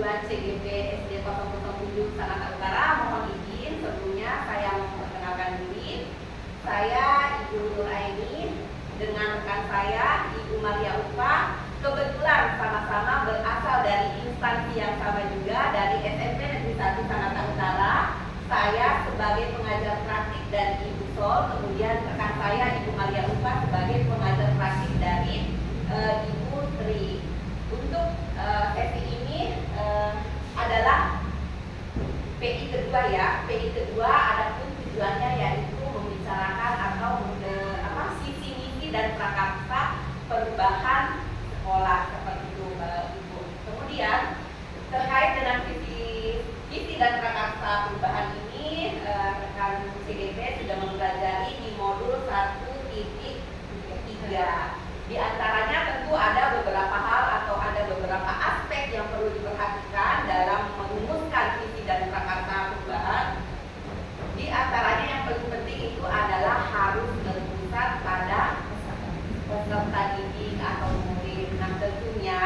kebetulan CGP SD 007 Sanata Utara. Mohon izin sebelumnya saya memperkenalkan diri. Saya Ibu Nur Aini dengan rekan saya Ibu Maria Upa. Kebetulan sama-sama berasal dari instansi yang sama juga, dari SMP Negeri 1 Sanata Utara. Saya sebagai pengajar praktik dari Ibu Sol, kemudian rekan saya Ibu Maria Upa sebagai pengajar praktik dari Ibu Tri. Untuk sesi ini adalah PI kedua ya. PI kedua adapun tujuannya yaitu membicarakan atau visi misi dan prakarsa perubahan sekolah seperti itu Ibu. Kemudian terkait dengan visi dan prakarsa perubahan ini, rekan CGP sudah mempelajari di modul 1.3. Di antaranya tentu ada beberapa hal atau ada beberapa aspek yang perlu diperhatikan dalam merumuskan visi dan prakarsa perubahan. Di antaranya yang paling penting itu adalah harus berpusat pada peserta didik atau murid. Nah tentunya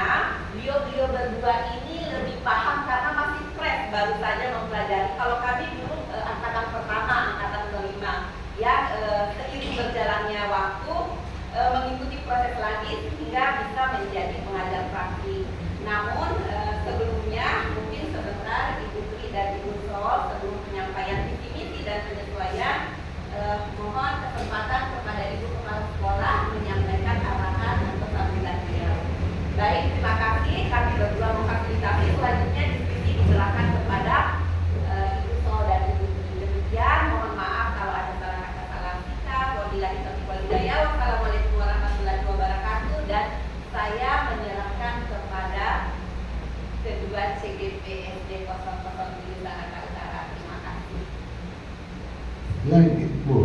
beliau berdua ini lebih paham karena masih fresh, baru saja mempelajari. Kalau kami dulu angkatan pertama, angkatan kelima, ya seiring berjalannya waktu mengikuti proses lagi sehingga bisa menjadi pengajar praktik. Namun sebelumnya mungkin sebentar Ibu Tri dan Ibu Sol sebelum penyampaian visi misi dan penyesuaian, mohon kesempatan kepada Ibu Kepala Sekolah menyampaikan arahan untuk sambutan beliau. Baik, terima kasih. Kami berdua memfasilitasi. Selanjutnya diskusi diserahkan kepada Ibu Sol dan Ibu Tri. Demikian, mohon maaf kalau ada salah kata, salah sikap. Wabillahi taufiq wal hidayah. Wassalamualaikum warahmatullahi wabarakatuh. Dan saya menyerahkan kepada kedua CGP SD 007 Sanata Utara. Terima kasih. Lanjut Bu.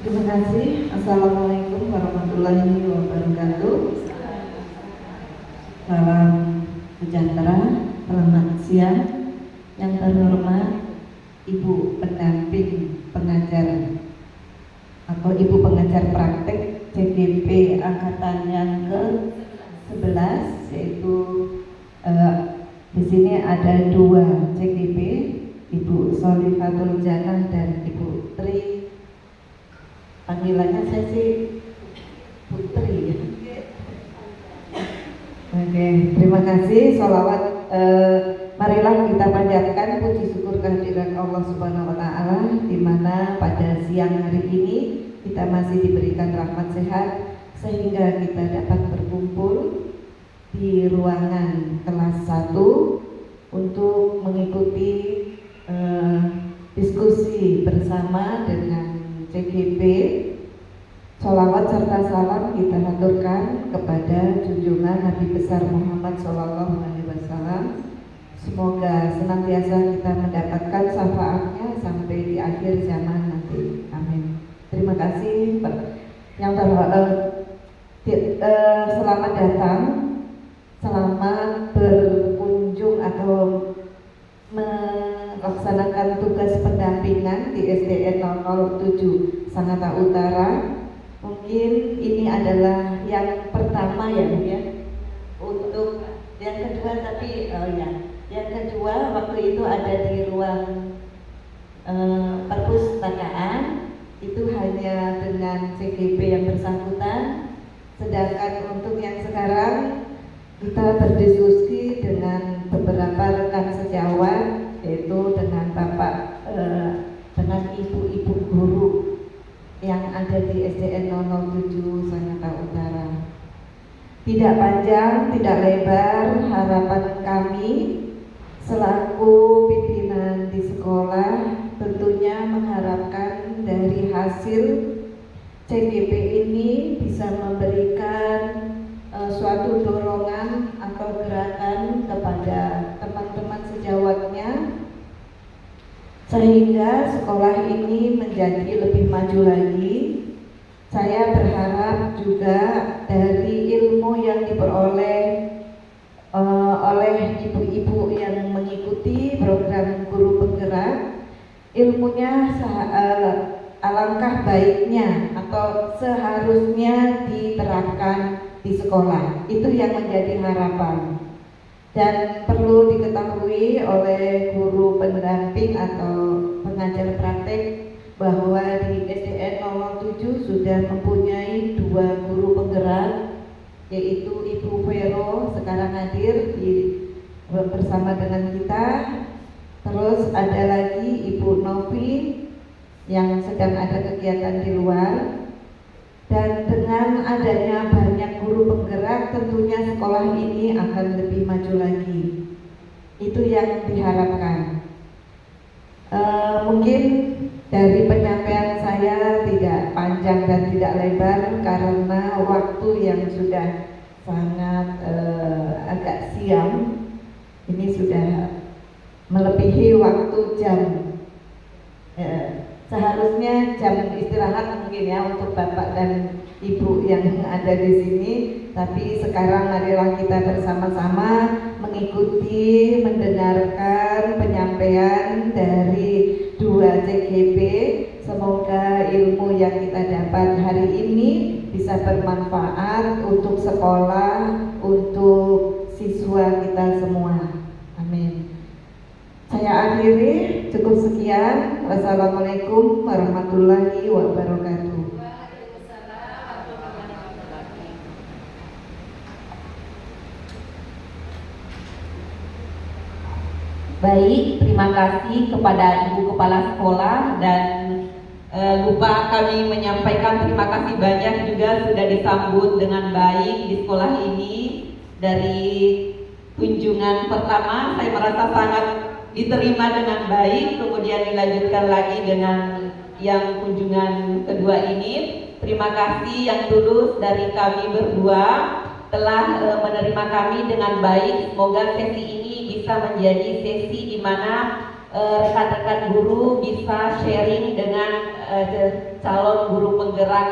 Terima kasih. Assalamualaikum warahmatullahi wabarakatuh. Salam sejahtera, selamat siang. Yang terhormat Ibu pendamping pengajar atau Ibu pengajar praktek CGP angkatan yang ke-11, yaitu di sini ada dua CGP, Ibu Solifatul Janah dan Ibu Tri. Panggilannya saya sih Putri. Oke, terima kasih. Sholawat, marilah kita panjatkan puji syukur kehadirat Allah Subhanahu Wa Taala, di mana pada siang hari ini kita masih diberikan rahmat sehat sehingga kita dapat berkumpul di ruangan kelas 1 untuk mengikuti diskusi bersama dengan CGP. Sholawat serta salam kita haturkan kepada junjungan Nabi besar Muhammad SAW. Semoga senantiasa kita mendapatkan syafaatnya sampai di akhir zaman nanti. Amin. Terima kasih. Yang selamat datang, selamat berkunjung atau melaksanakan tugas pendampingan di SDN 007 Sanata Utara. Mungkin ini adalah yang pertama ya Bu ya. Untuk yang kedua yang kedua waktu itu ada di ruang perpustakaan, itu hanya dengan CGP yang bersangkutan. Sedangkan untuk yang sekarang kita berdiskusi dengan beberapa rekan sejawat, yaitu dengan dengan ibu-ibu guru yang ada di SDN 007 Sanata Utara. Tidak panjang, tidak lebar, harapan kami selaku pimpinan di sekolah tentunya mengharapkan dari hasil CGP ini bisa memberikan suatu dorongan atau gerakan kepada teman-teman sejawatnya sehingga sekolah ini menjadi lebih maju lagi. Saya berharap juga dari ilmu yang diperoleh oleh ibu-ibu yang mengikuti program guru penggerak, ilmunya alangkah baiknya atau seharusnya diterapkan di sekolah. Itu yang menjadi harapan. Dan perlu diketahui oleh guru pendamping atau pengajar praktek bahwa di SDN 07 sudah mempunyai 2 guru penggerak, yaitu Ibu Vero sekarang hadir bersama dengan kita. Terus ada lagi Ibu Novi yang sedang ada kegiatan di luar. Dan dengan adanya banyak guru penggerak, tentunya sekolah ini akan lebih maju lagi. Itu yang diharapkan. Mungkin dari penyampaian saya tidak panjang dan tidak lebar karena waktu yang sudah sangat agak siang. Ini sudah melebihi waktu jam. Seharusnya jam istirahat mungkin ya untuk Bapak dan Ibu yang ada di sini, tapi sekarang marilah kita bersama-sama mengikuti, mendengarkan penyampaian dari 2 CGP. Semoga ilmu yang kita dapat hari ini bisa bermanfaat untuk sekolah, untuk siswa kita semua. Amin. Saya akhiri, cukup sekian. Wassalamualaikum warahmatullahi wabarakatuh. Baik, terima kasih kepada Ibu Kepala Sekolah dan lupa kami menyampaikan terima kasih banyak juga sudah disambut dengan baik di sekolah ini. Dari kunjungan pertama saya merasa sangat diterima dengan baik, kemudian dilanjutkan lagi dengan yang kunjungan kedua ini. Terima kasih yang tulus dari kami berdua telah menerima kami dengan baik. Semoga sesi ini bisa menjadi sesi di mana rekan-rekan guru bisa sharing dengan calon guru penggerak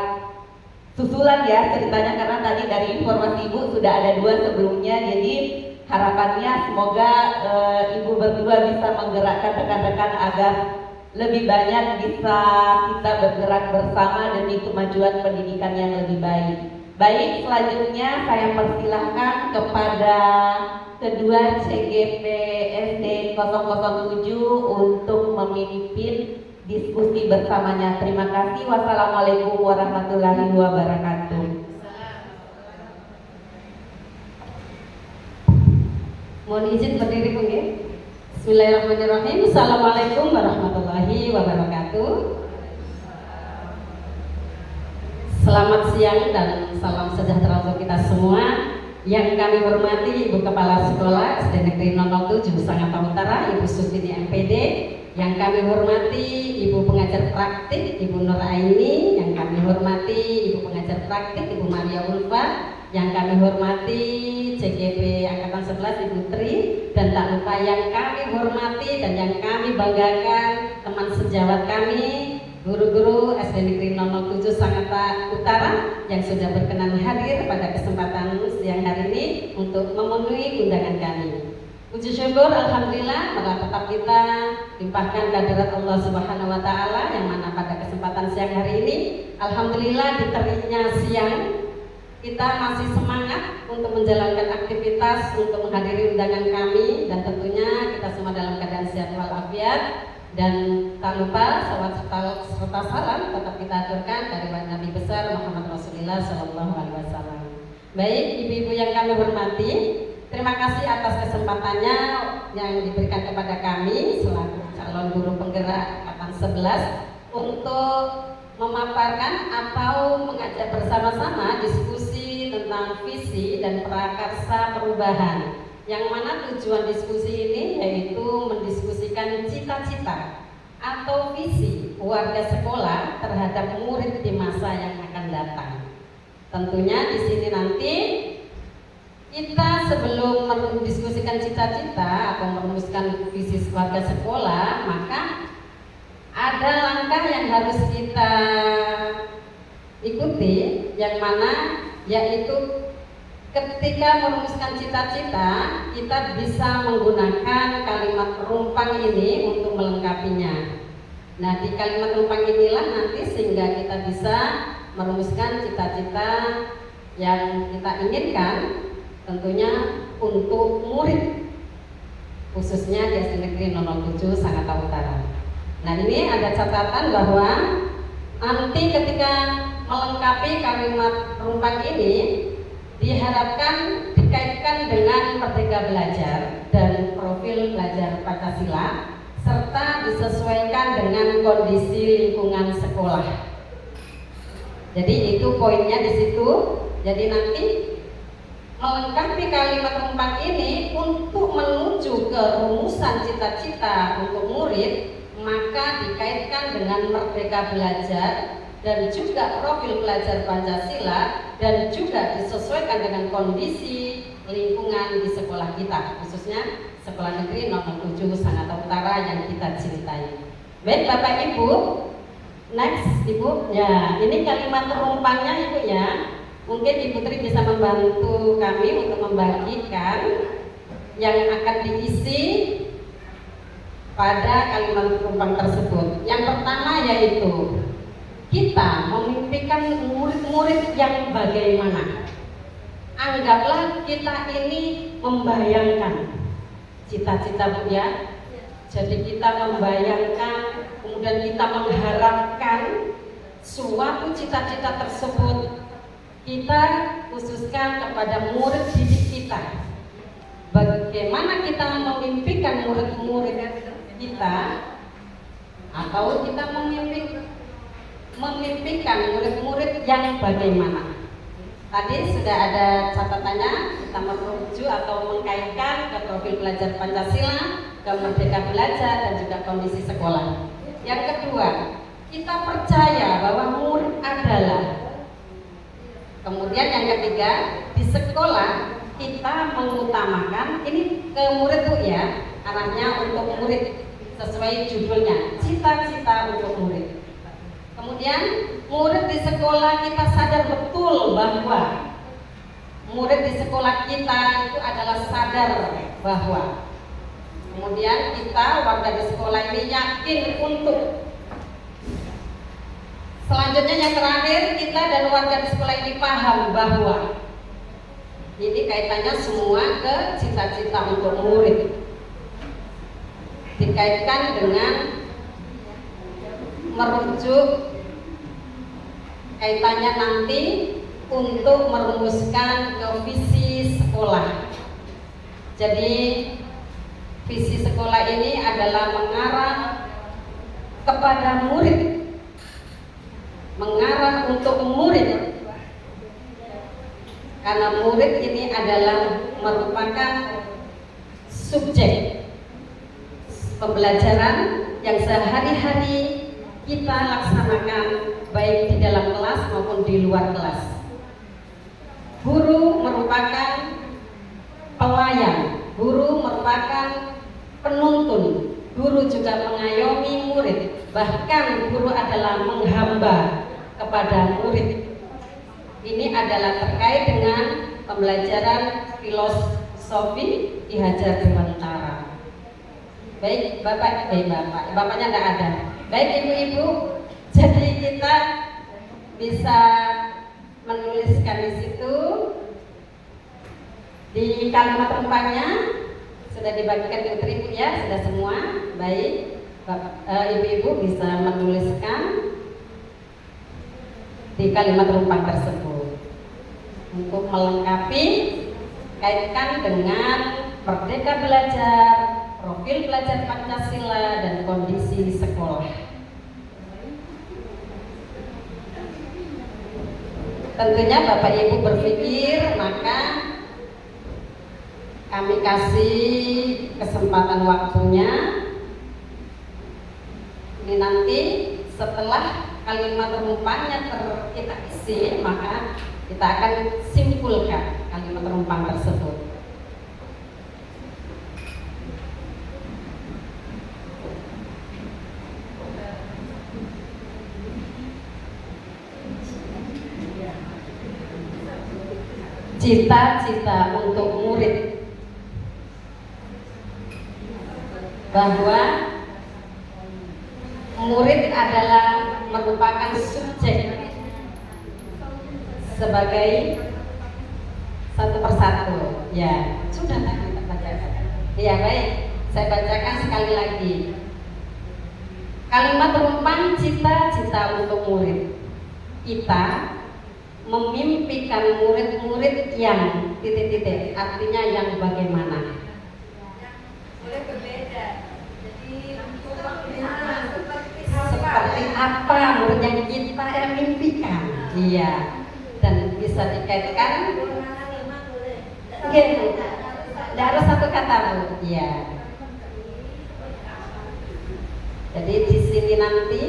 susulan ya ceritanya, karena tadi dari informasi Ibu sudah ada 2 sebelumnya. Jadi harapannya semoga Ibu berdua bisa menggerakkan rekan-rekan agar lebih banyak bisa kita bergerak bersama demi kemajuan pendidikan yang lebih baik. Baik, selanjutnya saya persilahkan kepada kedua CGP SD 007 untuk memimpin diskusi bersamanya. Terima kasih. Wassalamualaikum warahmatullahi wabarakatuh. Mohon izin berdiri mungkin. Bismillahirrahmanirrahim. Assalamualaikum warahmatullahi wabarakatuh. Selamat siang dan salam sejahtera untuk kita semua. Yang kami hormati Ibu Kepala Sekolah SD Negeri 007 Sangatta Utara, Ibu Sutini MPD. Yang kami hormati Ibu Pengajar Praktik Ibu Nur Aini. Yang kami hormati Ibu Pengajar Praktik Ibu Maria Ulfa. Yang kami hormati CGP Angkatan 11 Ibu Tri. Dan tak lupa yang kami hormati dan yang kami banggakan teman sejawat kami, guru-guru SD Negeri 007 Sangatta Utara yang sudah berkenan hadir pada kesempatan siang hari ini untuk memenuhi undangan kami. Puji syukur alhamdulillah pada tetap kita limpahkan kehadirat Allah Subhanahu wa taala yang mana pada kesempatan siang hari ini alhamdulillah di teriknya siang kita masih semangat untuk menjalankan aktivitas untuk menghadiri undangan kami, dan tentunya kita semua dalam keadaan sehat walafiat. Dan tak lupa salawat serta salam tetap kita aturkan dari Nabi besar Muhammad Rasulullah Shallallahu Alaihi Wasallam. Baik, ibu-ibu yang kami hormati, terima kasih atas kesempatannya yang diberikan kepada kami selaku calon guru penggerak angkatan 11 untuk memaparkan atau mengajak bersama-sama diskusi tentang visi dan prakarsa perubahan. Yang mana tujuan diskusi ini yaitu mendiskusikan cita-cita atau visi warga sekolah terhadap murid di masa yang akan datang. Tentunya di sini nanti kita sebelum mendiskusikan cita-cita atau merumuskan visi warga sekolah, maka ada langkah yang harus kita ikuti, yang mana yaitu ketika merumuskan cita-cita, kita bisa menggunakan kalimat perumpang ini untuk melengkapinya. Nah, di kalimat penumpang inilah nanti sehingga kita bisa merumuskan cita-cita yang kita inginkan, tentunya untuk murid khususnya di SD Negeri 007 Sangatta Utara. Nah, ini ada catatan bahwa nanti ketika melengkapi kalimat penumpang ini diharapkan dikaitkan dengan Merdeka Belajar dan profil belajar Pancasila serta disesuaikan dengan kondisi lingkungan sekolah. Jadi itu poinnya di situ. Jadi nanti melengkapi kalimat penumpang ini untuk menuju ke rumusan cita-cita untuk murid, maka dikaitkan dengan Merdeka Belajar dan juga profil belajar Pancasila dan juga disesuaikan dengan kondisi lingkungan di sekolah kita, khususnya Sekolah Negeri 007 Sangatta Utara yang kita cintai. Baik Bapak Ibu, next Ibu, ya ini kalimat penumpangnya Ibu ya. Mungkin Ibu Tri bisa membantu kami untuk membagikan yang akan diisi pada kalimat penumpang tersebut. Yang pertama yaitu kita memimpikan murid-murid yang bagaimana. Anggaplah kita ini membayangkan cita-cita Bu ya. Jadi kita membayangkan, kemudian kita mengharapkan suatu cita-cita tersebut kita khususkan kepada murid didik kita. Bagaimana kita memimpikan murid-murid kita, atau kita memimpikan murid-murid yang bagaimana. Tadi sudah ada catatannya, kita merujuk atau mengkaitkan ke profil belajar Pancasila, ke Merdeka Belajar dan juga kondisi sekolah. Yang kedua, kita percaya bahwa murid adalah. Kemudian yang ketiga, di sekolah kita mengutamakan, ini ke murid Bu ya, arahnya untuk murid sesuai judulnya, cita-cita untuk murid. Kemudian murid di sekolah kita sadar betul bahwa murid di sekolah kita itu adalah sadar bahwa, kemudian kita warga di sekolah ini yakin untuk. Selanjutnya yang terakhir, kita dan warga di sekolah ini paham bahwa ini kaitannya semua ke cita-cita untuk murid, dikaitkan dengan merujuk kaitannya nanti untuk merumuskan ke visi sekolah. Jadi visi sekolah ini adalah mengarah kepada murid, mengarah untuk murid, karena murid ini adalah merupakan subjek pembelajaran yang sehari-hari kita laksanakan baik di dalam kelas maupun di luar kelas. Guru merupakan pelayan, guru merupakan penuntun, guru juga mengayomi murid, bahkan guru adalah menghamba kepada murid. Ini adalah terkait dengan pembelajaran filosofi Ki Hajar Dewantara. Baik bapaknya tidak ada. Baik ibu-ibu, jadi kita bisa menuliskan di situ di kalimat penumpangnya sudah dibagikan ke ibu ya, sudah semua. Baik, ibu-ibu bisa menuliskan di kalimat penumpang tersebut untuk melengkapi, kaitkan dengan Merdeka Belajar, profil belajar Pancasila dan kondisi sekolah. Tentunya Bapak Ibu berpikir, maka kami kasih kesempatan waktunya. Ini nanti setelah kalimat penumpangnya kita isi, maka kita akan simpulkan kalimat penumpang tersebut. Cita-cita untuk murid, bahwa murid adalah merupakan subjek sebagai satu persatu. Ya, sudah tadi kita bacakan. Ya baik, saya bacakan sekali lagi. Kalimat rumpang cita-cita untuk murid. Kita memimpikan murid-murid yang titik-titik, artinya yang bagaimana? Boleh berbeda. Jadi Seperti apa murid yang kita mimpikan? Iya. Dan bisa dikaitkan. Oke, tidak harus satu kata Bu. Iya. Jadi di sini nanti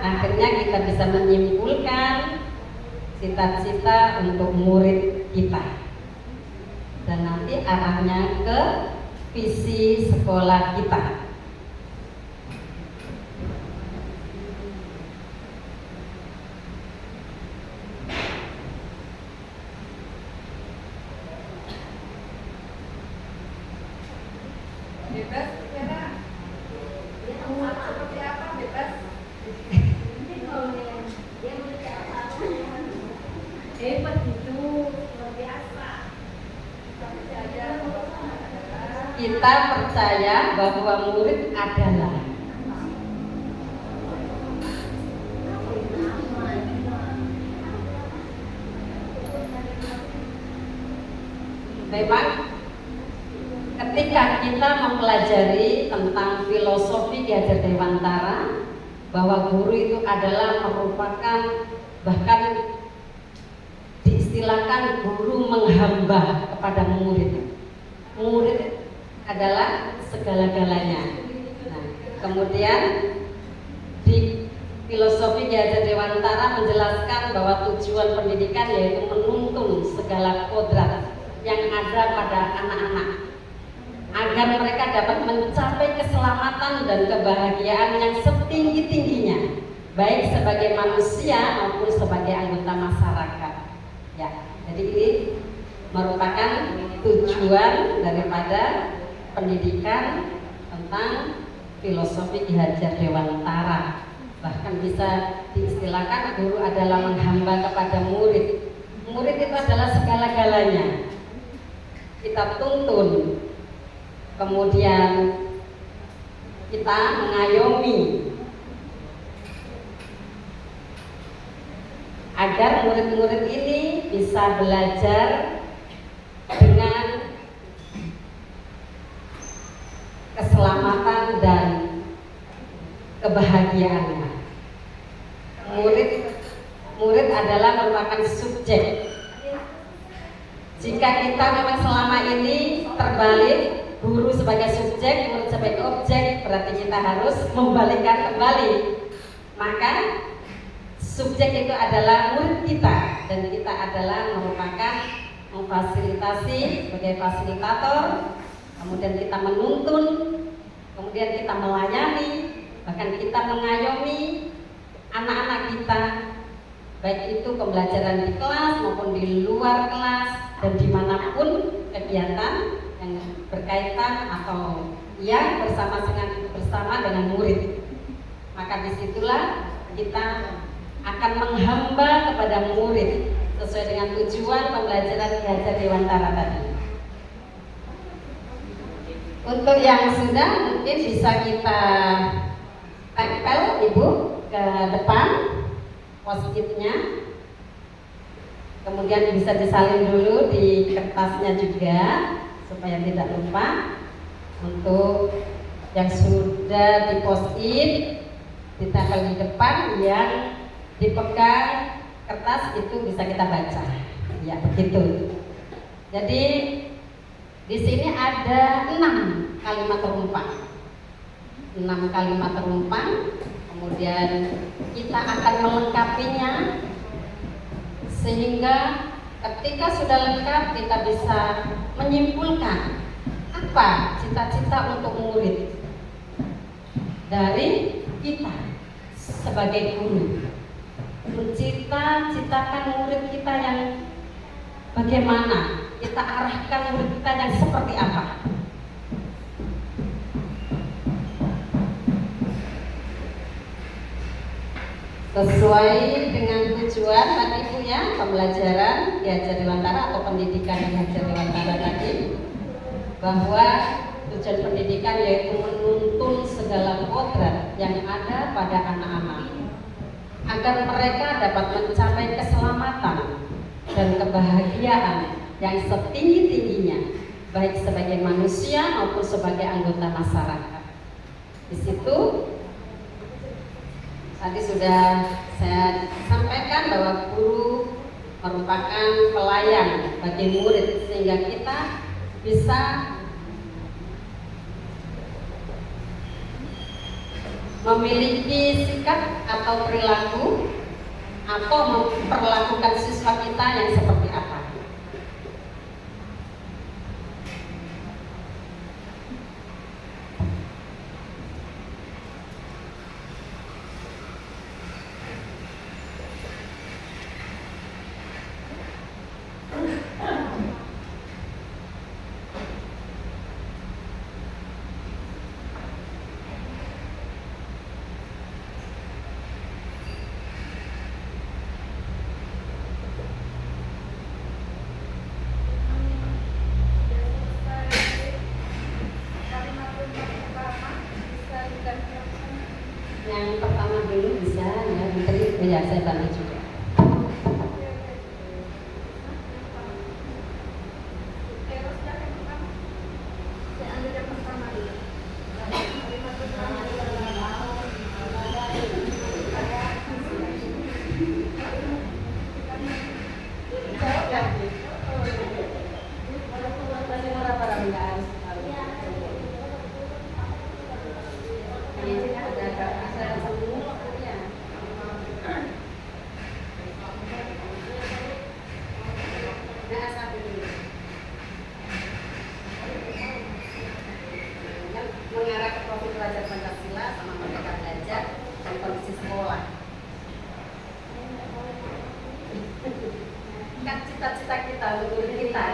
akhirnya kita bisa menyimpulkan cita-cita untuk murid kita, dan nanti arahnya ke visi sekolah kita. bebas bicara. Seperti apa bebas? Hebat itu, luar biasa. Kita percaya bahwa murid adalah memang ketika kita mempelajari tentang filosofi Ki Hajar Dewantara, bahwa guru itu adalah merupakan, bahkan diistilahkan guru menghamba kepada murid. Murid adalah segala-galanya. Nah, kemudian di filosofi Ki Hajar Dewantara menjelaskan bahwa tujuan pendidikan yaitu menuntun segala kodrat yang ada pada anak-anak agar mereka dapat mencapai keselamatan dan kebahagiaan yang setinggi-tingginya, baik sebagai manusia maupun sebagai anggota masyarakat. Ya, jadi ini merupakan tujuan daripada pendidikan tentang filosofi Ki Hajar Dewantara. Bahkan bisa diistilahkan guru adalah menghamba kepada murid. Murid itu adalah segala-galanya. Kita tuntun, kemudian kita mengayomi agar murid-murid ini bisa belajar dengan keselamatan dan kebahagiaannya. Murid adalah merupakan subjek. Jika kita memang selama ini terbalik, guru sebagai subjek, murid sebagai objek, berarti kita harus membalikkan kembali. Maka subjek itu adalah murid kita, dan kita adalah merupakan memfasilitasi sebagai fasilitator, kemudian kita menuntun, kemudian kita melayani, bahkan kita mengayomi anak-anak kita, baik itu pembelajaran di kelas maupun di luar kelas, dan dimanapun kegiatan yang berkaitan atau yang bersama dengan murid. Maka disitulah kita akan menghamba kepada murid sesuai dengan tujuan pembelajaran Ki Hajar Dewantara tadi. Untuk yang sudah mungkin bisa kita tempel Ibu ke depan post-itnya, kemudian bisa disalin dulu di kertasnya juga supaya tidak lupa. Untuk yang sudah di post-it ditempel di depan, yang dipegang kertas itu bisa kita baca. Ya, begitu. Jadi di sini ada 6 kalimat rumpang. 6 kalimat rumpang. Kemudian kita akan melengkapinya sehingga ketika sudah lengkap kita bisa menyimpulkan apa cita-cita untuk murid dari kita sebagai guru. Mencita-citakan murid kita yang bagaimana, kita arahkan murid kita yang seperti apa. Sesuai dengan tujuan tadi Ibu ya, pembelajaran diajar Dewantara atau pendidikan diajar Dewantara tadi, bahwa tujuan pendidikan yaitu menuntun segala kodrat yang ada pada anak-anak agar mereka dapat mencapai keselamatan dan kebahagiaan yang setinggi-tingginya, baik sebagai manusia maupun sebagai anggota masyarakat. Di situ tadi sudah saya sampaikan bahwa guru merupakan pelayan bagi murid, sehingga kita bisa memiliki sikap atau perilaku atau memperlakukan siswa kita yang seperti apa. Yang pertama dulu bisa ya, menteri ya, saya bantu juga. Mengarah ke profil pelajar Pancasila sama Merdeka Belajar dan kondisi sekolah. Kan cita-cita kita, untuk kita.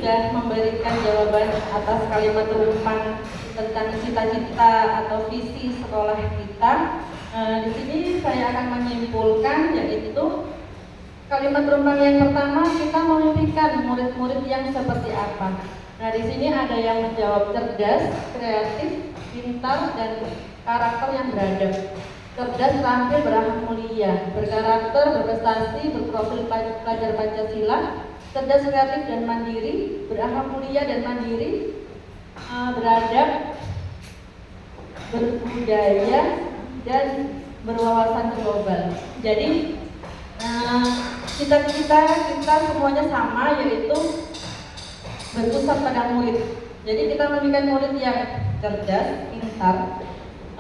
sudah memberikan jawaban atas kalimat rumpang tentang cita-cita atau visi sekolah kita. Di sini saya akan menyimpulkan, yaitu kalimat rumpang yang pertama, kita memimpikan murid-murid yang seperti apa. Nah, di sini ada yang menjawab cerdas, kreatif, pintar, dan karakter yang beradab. Cerdas, terampil, berakhlak mulia, berkarakter, berprestasi, berprofil pelajar Pancasila, cerdas, kreatif, dan mandiri, berakhlak mulia dan mandiri, beradab, berbudaya, dan berwawasan global. Jadi cita-cita kita semuanya sama, yaitu berpusat pada murid. Jadi kita memiliki murid yang cerdas, pintar,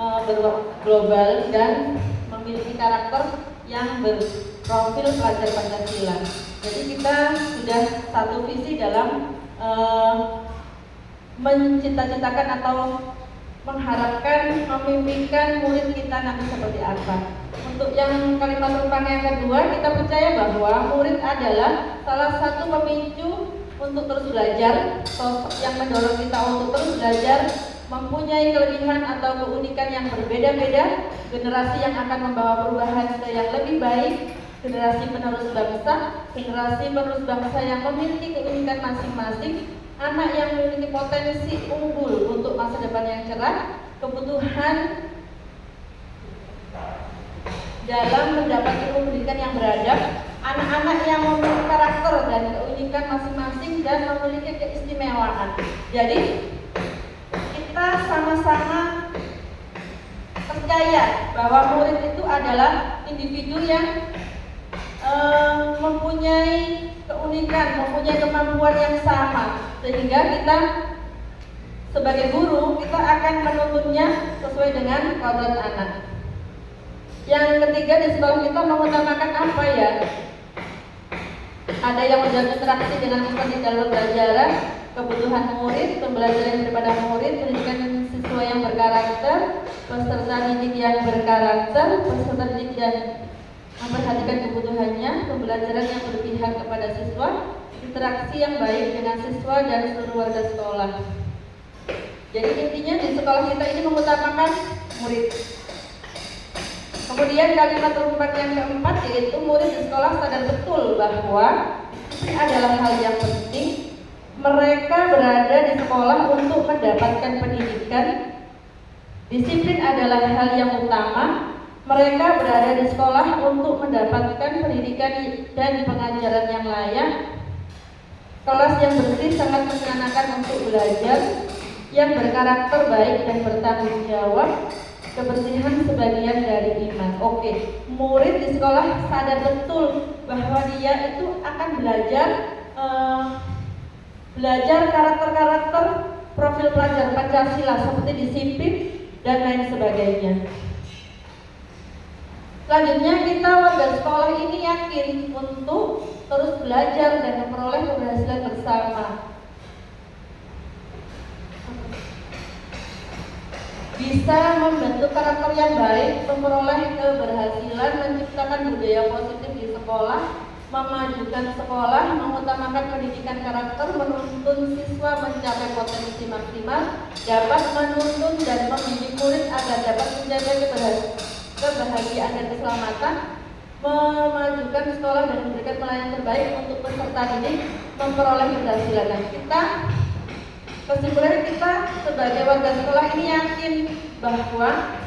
berwawasan global, dan memiliki karakter yang berprofil pelajar Pancasila. Jadi kita sudah satu visi dalam mencita-citakan atau mengharapkan, memimpikan murid kita nanti seperti apa. Untuk yang kalimat rumpang yang kedua, kita percaya bahwa murid adalah salah satu pemicu untuk terus belajar, sosok yang mendorong kita untuk terus belajar, mempunyai kelebihan atau keunikan yang berbeda-beda, generasi yang akan membawa perubahan ke yang lebih baik, generasi penerus bangsa yang memiliki keunikan masing-masing, anak yang memiliki potensi unggul untuk masa depan yang cerah, kebutuhan dalam mendapat ilmu pendidikan yang beradab, anak-anak yang memiliki karakter dan keunikan masing-masing dan memiliki keistimewaan. Jadi kita sama-sama percaya bahwa murid itu adalah individu yang mempunyai keunikan, mempunyai kemampuan yang sama, sehingga kita sebagai guru kita akan menuntunnya sesuai dengan kodrat anak. Yang ketiga, di sekolah kita mengutamakan apa ya? Ada yang menjaga interaksi dengan siswa di dalam pembelajaran, kebutuhan murid, pembelajaran daripada murid, pendidikan siswa yang berkarakter, peserta didik yang berkarakter, peserta didik dan memperhatikan kebutuhannya, pembelajaran yang berpihak kepada siswa, interaksi yang baik dengan siswa dan seluruh warga sekolah. Jadi intinya di sekolah kita ini mengutamakan murid. Kemudian kalimat rumpang yang keempat, yaitu murid di sekolah sadar betul bahwa ini adalah hal yang penting. Mereka berada di sekolah untuk mendapatkan pendidikan. Disiplin adalah hal yang utama. Mereka berada di sekolah untuk mendapatkan pendidikan dan pengajaran yang layak. Kelas yang bersih sangat menyenangkan untuk belajar, yang berkarakter baik dan bertanggung jawab. Kebersihan sebagian dari iman. Oke, murid di sekolah sadar betul bahwa dia itu akan belajar karakter-karakter profil pelajar Pancasila seperti disiplin dan lain sebagainya. Selanjutnya, kita warga sekolah ini yakin untuk terus belajar dan memperoleh keberhasilan bersama. Bisa membentuk karakter yang baik, memperoleh keberhasilan, menciptakan budaya positif di sekolah, memajukan sekolah, mengutamakan pendidikan karakter, menuntun siswa mencapai potensi maksimal, dapat menuntun dan membimbing murid agar dapat menjaga kebahagiaan dan keselamatan, memajukan sekolah dan memberikan pelayanan terbaik untuk peserta didik, memperoleh keberhasilan. Dan kesimpulannya kita sebagai warga sekolah ini yakin bahwa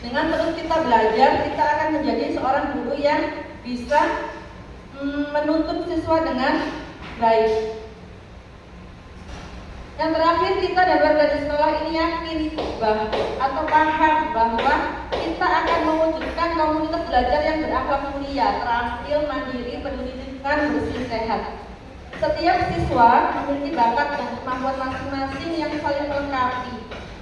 dengan terus kita belajar, kita akan menjadi seorang guru yang bisa menuntun siswa dengan baik. Yang terakhir, kita dan warga di sekolah ini yakin atau paham bahwa kita akan mewujudkan komunitas belajar yang berakhlak mulia, terampil, mandiri, pendidikan bersih, sehat. Setiap siswa memiliki bakat dan kemampuan masing-masing yang saling melengkapi.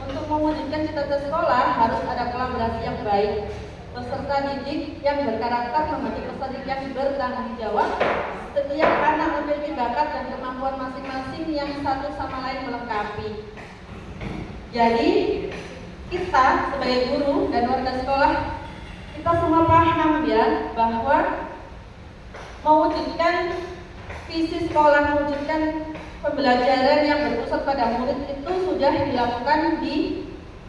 Untuk mewujudkan cita-cita sekolah harus ada kolaborasi yang baik. Peserta didik yang berkarakter memiliki peserta didik yang bertanggung jawab. Setiap anak memiliki bakat dan kemampuan masing-masing yang satu sama lain melengkapi. Jadi kita sebagai guru dan warga sekolah, kita semua paham ya bahwa mewujudkan visi sekolah mewujudkan pembelajaran yang berpusat pada murid itu sudah dilakukan di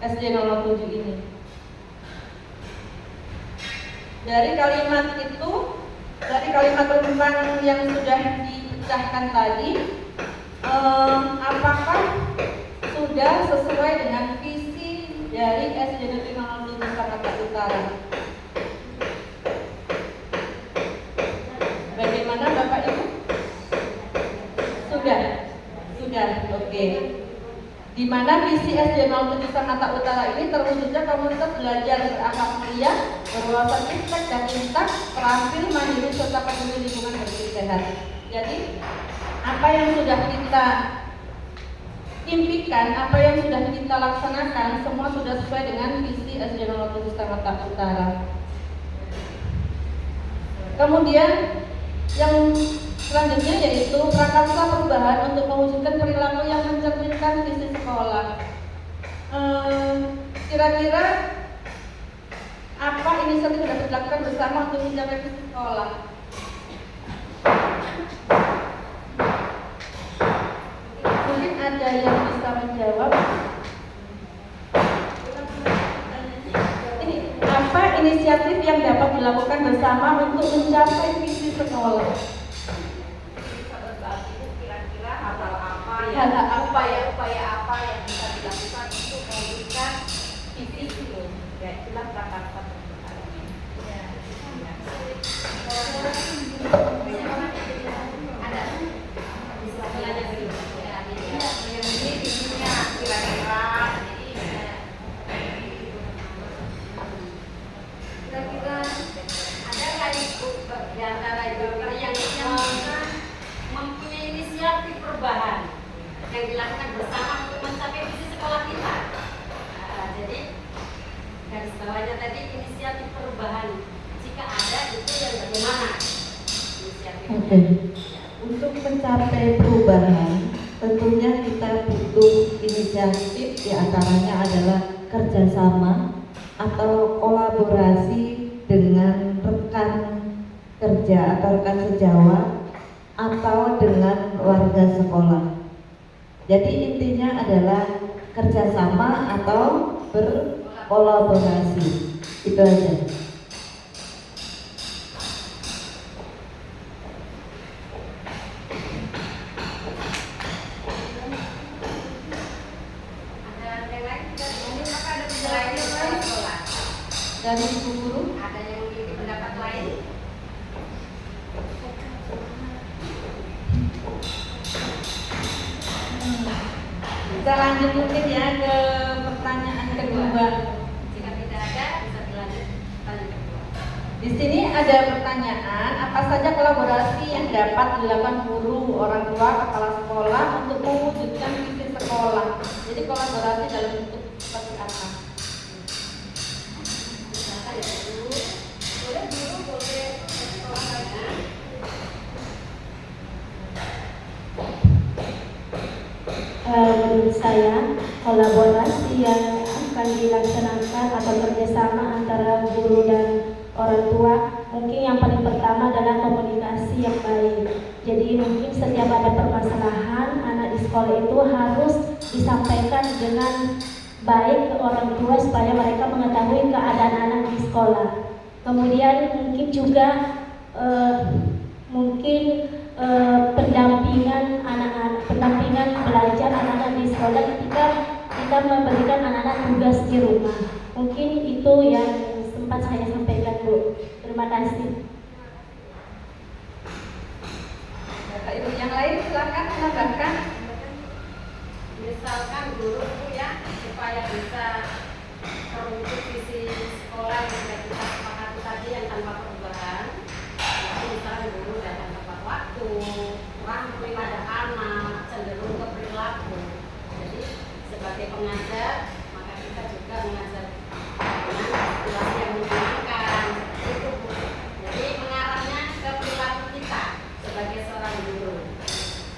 SD 07 ini. Dari kalimat itu, dari kalimat tentang yang sudah dipecahkan tadi, apakah sudah sesuai dengan visi dari SD Negeri 07 Jakarta Utara? Bagaimana Bapak Ibu? Sudah, oke. Di mana visi SD 07 Jakarta Utara ini terwujudnya komunitas belajar berakhlak mulia, berwawasan estetik dan intak, terampil, mandiri, serta peduli lingkungan bersih sehat. Jadi, apa yang sudah kita impikan, apa yang sudah kita laksanakan, semua sudah sesuai dengan visi SD 07 Jakarta Utara. Kemudian yang selanjutnya yaitu prakarsa perubahan untuk mewujudkan perilaku yang mencerminkan visi sekolah. Kira-kira apa inisiatif dapat dilakukan bersama untuk mencapai visi sekolah? Mungkin ada yang bisa menjawab. Ini apa inisiatif yang dapat dilakukan bersama untuk mencapai visi sekolah? Upaya-upaya apa yang bisa dilakukan untuk mewujudkan visi itu, ya itulah prakarsa perubahan. Ada istilahnya gitu. Ini visinya kira-kira ada nggak ibu di antara ibu yang mempunyai inisiatif perubahan yang dilakukan bersama untuk mencapai visi sekolah kita. Jadi garis bawahnya tadi inisiatif perubahan. Jika ada itu yang bagaimana inisiatif? Oke. Untuk mencapai perubahan, tentunya kita butuh inisiatif, diantaranya adalah kerjasama atau kolaborasi dengan rekan kerja atau rekan sejawat atau dengan warga sekolah. Jadi intinya adalah kerjasama atau berkolaborasi. Itu aja. Ada yang lain? Mungkin maka ada penjelasan lain sekolah. Dari Ibu Guru? Ada yang memiliki pendapat lain? Kita lanjut mungkin ya ke pertanyaan kedua. Jika tidak ada, bisa dilanjut pertanyaan kedua. Di sini ada pertanyaan, apa saja kolaborasi yang dapat dilakukan guru, orang tua, kepala sekolah untuk mewujudkan visi sekolah? Jadi kolaborasi dalam bentuk seperti apa? Misalkan ya guru, boleh sekolah saja. Menurut saya, kolaborasi yang akan dilaksanakan atau kerjasama antara guru dan orang tua, mungkin yang paling pertama adalah komunikasi yang baik. Jadi mungkin setiap ada permasalahan anak di sekolah itu harus disampaikan dengan baik ke orang tua supaya mereka mengetahui keadaan anak di sekolah. Kemudian mungkin juga pendampingan anak-anak, pendampingan belajar anak-anak di sekolah ketika kita memberikan anak-anak tugas di rumah. Mungkin itu yang sempat saya sampaikan, Bu. Terima kasih. Bapak Ibu yang lain silakan menambahkan. Misalkan guru ya, supaya bisa terwujud visi sekolah yang sudah kita sepakati tadi yang tanpa perubahan. Jadi misalkan guru datang tepat waktu, ramping pada anak, cenderung ke perilaku. Jadi sebagai pengajar, maka kita juga mengajar dengan situasi yang menyenangkan. Itu Bu. Jadi mengarahnya ke perilaku kita sebagai seorang guru.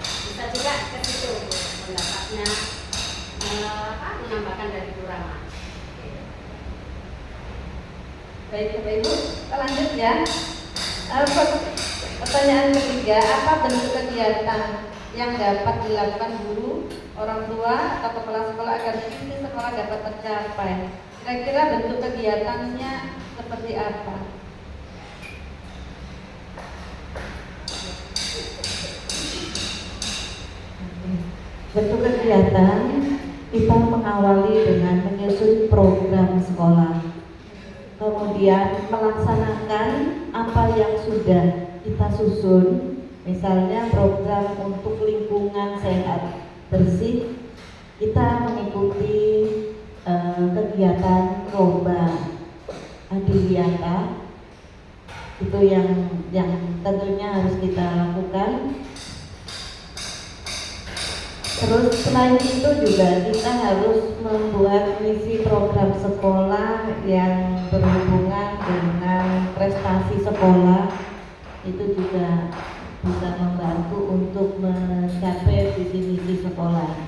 Bisa juga ke situ Bu, pendapatnya menambahkan dari Bu Rama. Baik Bapak Ibu, kita lanjut ya. Pertanyaan ketiga, apa bentuk kegiatan yang dapat dilakukan guru, orang tua, atau kepala sekolah agar visi sekolah dapat tercapai? Kira-kira bentuk kegiatannya seperti apa? Bentuk kegiatan kita mengawali dengan menyusun program sekolah, kemudian melaksanakan apa yang sudah kita susun, misalnya program untuk lingkungan sehat bersih, kita mengikuti kegiatan lomba adiwiyata, itu yang tentunya harus kita lakukan. Terus selain itu juga kita harus membuat misi program sekolah yang berhubungan dengan prestasi sekolah, itu juga bisa membantu untuk mencapai visi misi sekolah.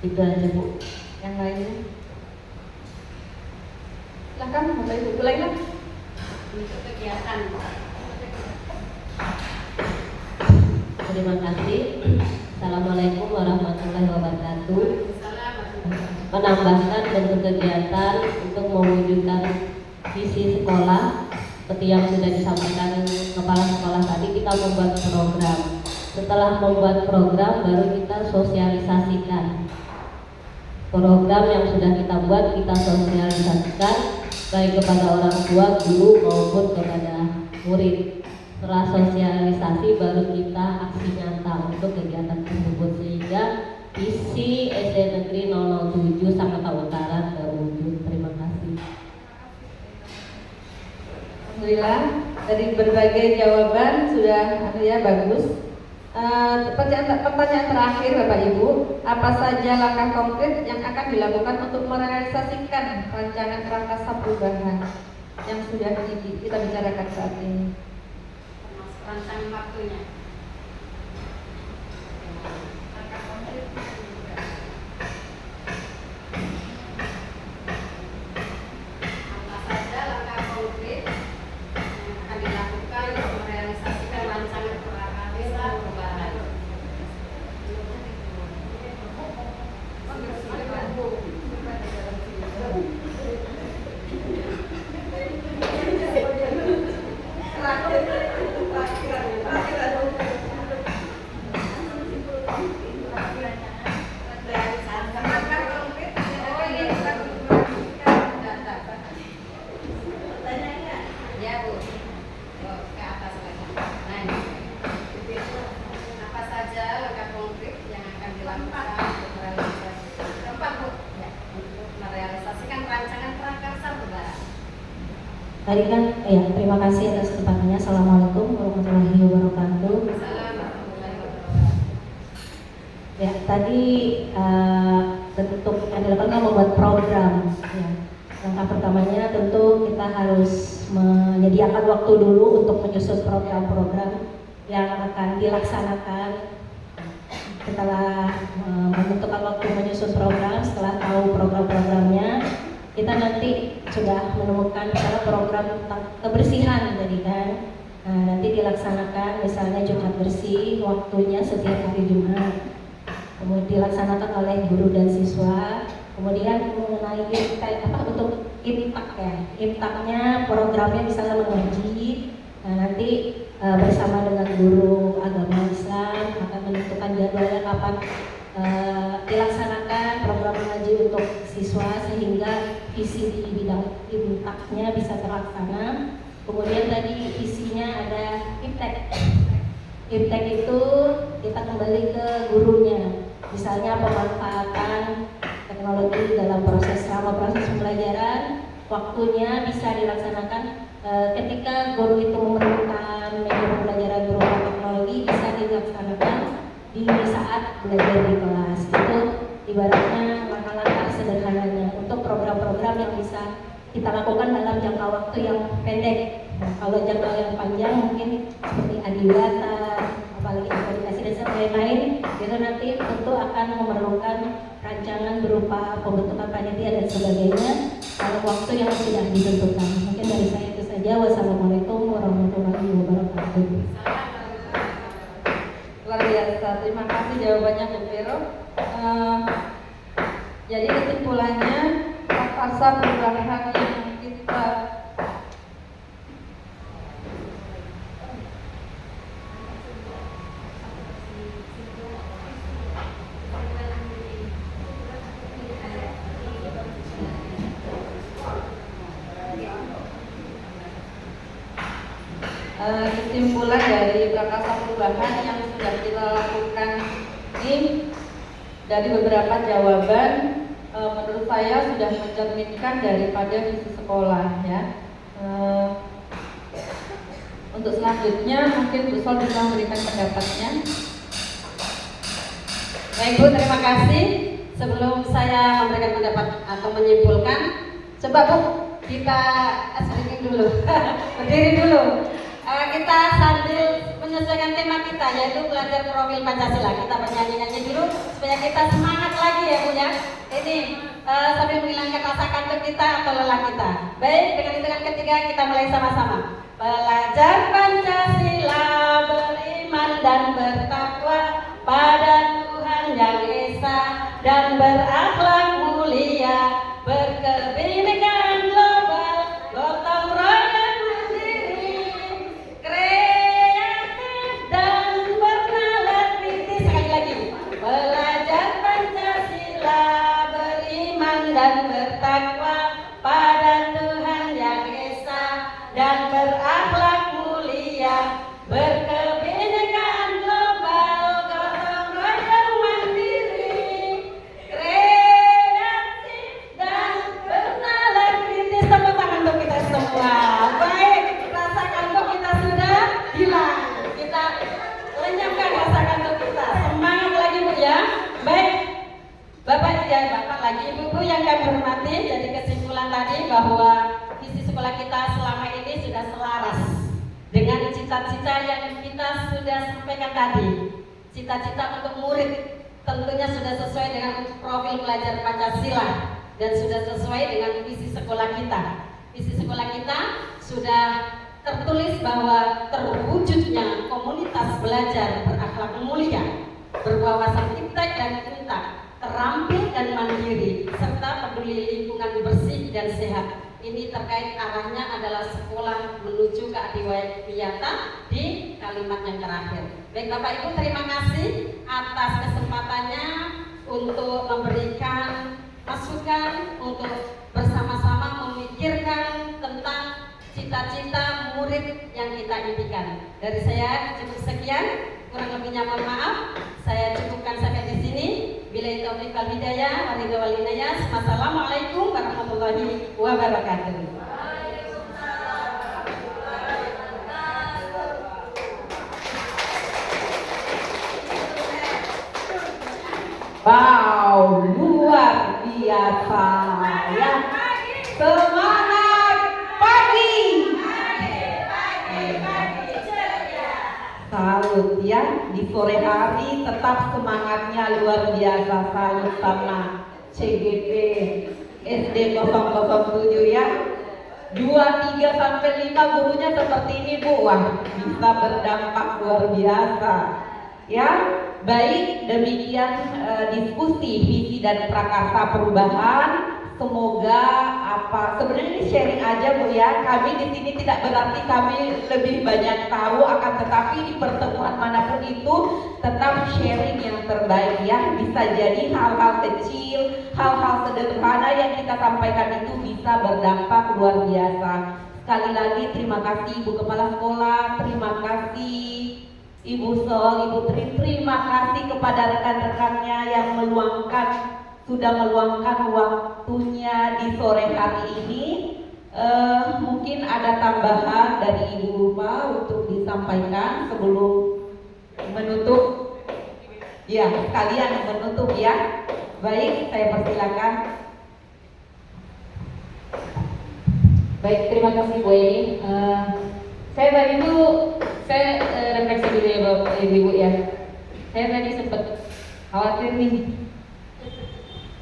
Itu aja Bu. Yang lainnya? Silakan, mulai buku lain lah. Untuk kegiatan. Terima kasih. Assalamualaikum warahmatullahi wabarakatuh. Menambahkan bentuk kegiatan untuk mewujudkan visi sekolah seperti yang sudah disampaikan kepala sekolah tadi, kita membuat program. Setelah membuat program baru kita sosialisasikan. Program yang sudah kita buat kita sosialisasikan baik kepada orang tua, guru maupun kepada murid. Setelah sosialisasi baru kita aksi nyata untuk kegiatan tersebut, sehingga visi SD Negeri 007 Sangatta Utara terwujud. Terima kasih. Alhamdulillah, dari berbagai jawaban sudah bagus. Pertanyaan terakhir Bapak Ibu, apa saja langkah konkret yang akan dilakukan untuk merealisasikan rancangan prakarsa perubahan yang sudah kita bicarakan saat ini? Termasuk rancangan waktunya. Apa saja langkah konkret yang akan dilakukan untuk merealisasikan rancangan prakarsa perubahan? Ya Bu, ke atas lagi. Nah, ini. Apa saja langkah konkret yang akan dilakukan untuk merealisasikan keempat Bu, ya, untuk merealisasikan rancangan prakarsa perubahan. Tadi kan, ya terima kasih atas kesempatannya. Assalamualaikum warahmatullahi wabarakatuh. Assalamualaikum warahmatullahi wabarakatuh. Ya, tadi bentuk yang dilakukan kan membuat program. Ya. Langkah pertamanya tentu kita harus menyediakan waktu dulu untuk menyusun program-program yang akan dilaksanakan. Setelah menentukan waktu menyusun program, setelah tahu program-programnya, kita nanti sudah menemukan misalnya program tentang kebersihan tadi kan. Nah, nanti dilaksanakan misalnya Jumat bersih, waktunya setiap hari Jumat. Kemudian dilaksanakan oleh guru dan siswa. Kemudian mengenai untuk imtak ya, imtaknya programnya misalnya mengaji. Nah, nanti bersama dengan guru agama Islam akan menentukan jadwalnya kapan dilaksanakan program mengaji untuk siswa sehingga visi di bidang imtaknya bisa terlaksana. Kemudian tadi visinya ada iptek. Iptek itu kita kembali ke gurunya. Misalnya pemanfaatan teknologi dalam selama proses pembelajaran, waktunya bisa dilaksanakan ketika guru itu memerlukan media pembelajaran berupa teknologi, bisa dilaksanakan di saat belajar di kelas. Itu ibaratnya langkah-langkah sederhananya untuk program-program yang bisa kita lakukan dalam jangka waktu yang pendek. Nah, kalau jangka yang panjang mungkin seperti adiwiyata, apalagi akreditasi dan lain-lain, itu nanti tentu akan memerlukan rancangan berupa pembentukan panitia dan sebagainya dalam waktu yang sudah ditentukan. Mungkin dari saya itu saja. Wassalamualaikum warahmatullahi wabarakatuh. Luar biasa, terima kasih jawabannya Bu Vero. Jadi kesimpulannya prakasa perubahan yang kita kesimpulan dari prakasa perubahan yang sudah kita lakukan ini dari beberapa jawaban menurut saya sudah mencerminkan daripada visi sekolah ya. Untuk selanjutnya mungkin Bu Sol bisa memberikan pendapatnya. Baik Bu, terima kasih. Sebelum saya memberikan pendapat atau menyimpulkan, coba Bu kita speaking dulu, berdiri dulu. Kita sambil menyesuaikan tema kita, yaitu belajar profil Pancasila. Kita bernyanyi-nyanyi dulu supaya kita semangat lagi ya Bu ya. Ini sambil menghilangkan rasa kantuk kita atau lelah kita. Baik, dengan hitungan ketiga kita mulai sama-sama. Belajar Pancasila, beriman dan bertakwa pada Tuhan Yang Esa dan berakhlak mulia, berkebinekaan global, gotong royong mandiri, kreatif dan bernalar kritis. Sekali lagi, belajar Pancasila, beriman dan bertakwa pada Tuhan Yang Esa dan berakhlak mulia, berkebinekaan global, gotong royong mandiri, kreatif dan bernalar kritis. Tepuk tangan untuk kita semua. Baik, rasa kantuk kita sudah hilang. Kita lenyapkan rasa kantuk kita. Semangat lagi Bu ya. Baik, Bapak ya, Bapak lagi, Ibu-ibu yang kami hormati. Jadi kesimpulan tadi bahwa visi sekolah kita selama ini sudah selaras dengan cita-cita yang kita sudah sampaikan tadi. Cita-cita untuk murid tentunya sudah sesuai dengan profil belajar Pancasila dan sudah sesuai dengan visi sekolah kita. Visi sekolah kita sudah tertulis bahwa terwujudnya komunitas belajar berakhlak mulia, berwawasan iptek dan intak, terampil dan mandiri, serta peduli lingkungan bersih dan sehat. Ini terkait arahnya adalah sekolah menuju keadiwiyata di kalimat yang terakhir. Baik Bapak Ibu, terima kasih atas kesempatannya untuk memberikan masukan untuk bersama-sama memikirkan tentang cita-cita murid yang kita impikan. Dari saya cukup sekian, kurang lebihnya mohon maaf. Saya cukupkan sampai di sini. Billahi taufiq wal hidayah, wal inayah. Wassalamualaikum warahmatullahi wabarakatuh. Wow, luar biasa ya. Semangat pagi. Salut ya, di sore hari tetap semangatnya luar biasa. Salut sama CGP SD 007 ya. 2, 3 sampai 5 gurunya seperti ini Bu. Wah, bisa berdampak luar biasa. Ya, baik demikian diskusi visi dan prakarsa perubahan. Semoga sebenarnya ini sharing aja Bu ya. Kami di sini tidak berarti kami lebih banyak tahu, akan tetapi di pertemuan manapun itu tetap sharing yang terbaik ya. Bisa jadi hal-hal kecil, hal-hal sederhana yang kita sampaikan itu bisa berdampak luar biasa. Sekali lagi terima kasih Ibu Kepala Sekolah, terima kasih Ibu Sol, Ibu Tri, terima kasih kepada rekan-rekannya yang sudah meluangkan waktunya di sore hari ini. Mungkin ada tambahan dari Ibu Rupa untuk disampaikan sebelum menutup. Ya, kalian menutup ya. Baik, saya persilakan. Baik, terima kasih Bu Eni. Saya tadi itu refleksi dulu ya Bapak Ibu ya. Saya tadi sempat khawatir nih.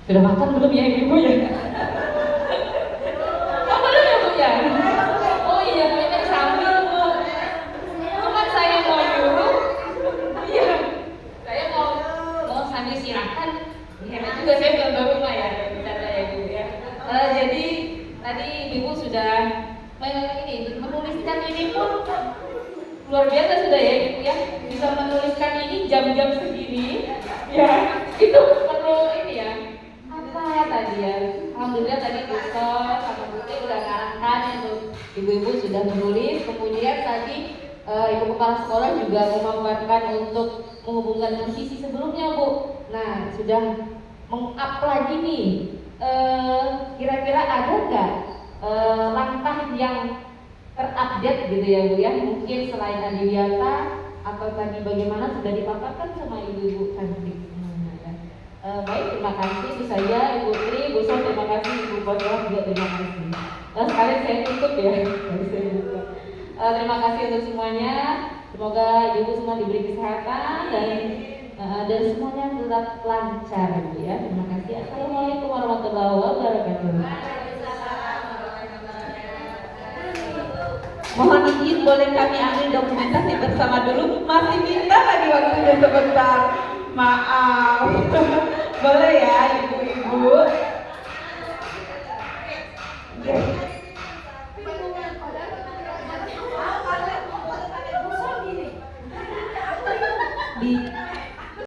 Sudah makan belum ya Ibu ya? Oh belum ya Bu ya? Oh iya, ini sambil Bu. sambil silahkan hemat juga saya belum rumah ya bicara ya Bu ya. Jadi tadi Ibu sudah menuliskan ini pun luar biasa sudah ya Ibu ya, bisa menuliskan ini jam-jam segini ya, itu perlu ini ya apa tadi ya, alhamdulillah tadi Bu Sol sama Bu Teh udah ngarahkan itu ibu-ibu sudah menulis, kemudian tadi Ibu Kepala Sekolah juga memaparkan untuk menghubungkan musisi sebelumnya Bu. Nah sudah meng-up lagi nih, kira-kira ada nggak langkah yang terupdate gitu ya Bu ya, mungkin selain Adiwiyata atau tadi bagaimana sudah dipaparkan sama ibu-ibu cantik semuanya ya. Baik, terima kasih Bu saya, Ibu Tri, Bu Sol, terima kasih, Ibu Boswa juga terima kasih. Sekalian saya tutup ya, terima kasih untuk semuanya. Semoga ibu semua diberi kesehatan dan semuanya tetap lancar Bu ya. Terima kasih. Assalamualaikum warahmatullahi wabarakatuh. Mohon izin, boleh kami ambil dokumentasi bersama dulu? Masih minta lagi waktunya sebentar. Maaf. Boleh ya ibu-ibu? Di